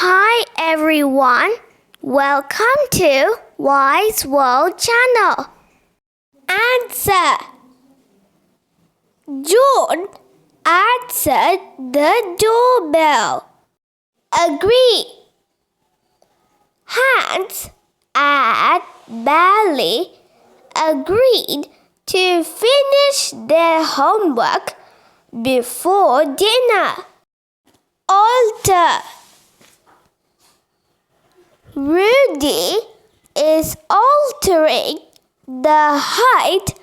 Hi everyone, welcome to Wise World Channel. Answer. John answered the doorbell. Agree. Hans and Bailey agreed to finish their homework before dinner. Alter. Rudy is altering the height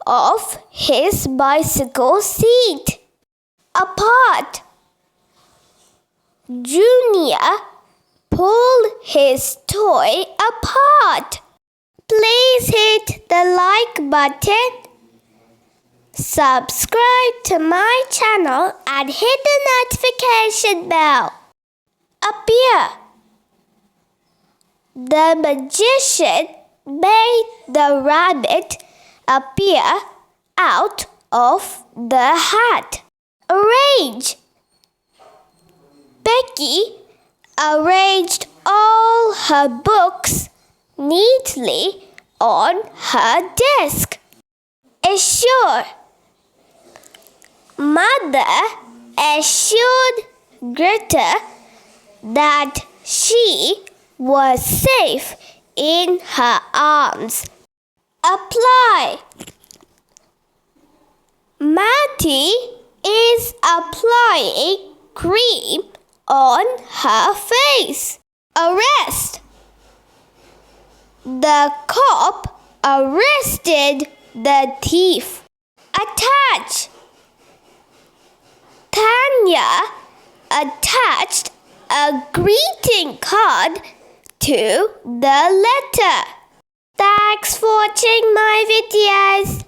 of his bicycle seat. Apart. Junior pulled his toy apart. Please hit the like button, subscribe to my channel and hit the notification bell. Appear. The magician made the rabbit appear out of the hat. Arrange. Becky arranged all her books neatly on her desk. Assure. Mother assured Greta that she was safe in her arms. Apply. Matty is applying cream on her face. Arrest. The cop arrested the thief. Attach. Tanya attached a greeting card to the letter. Thanks for watching my videos.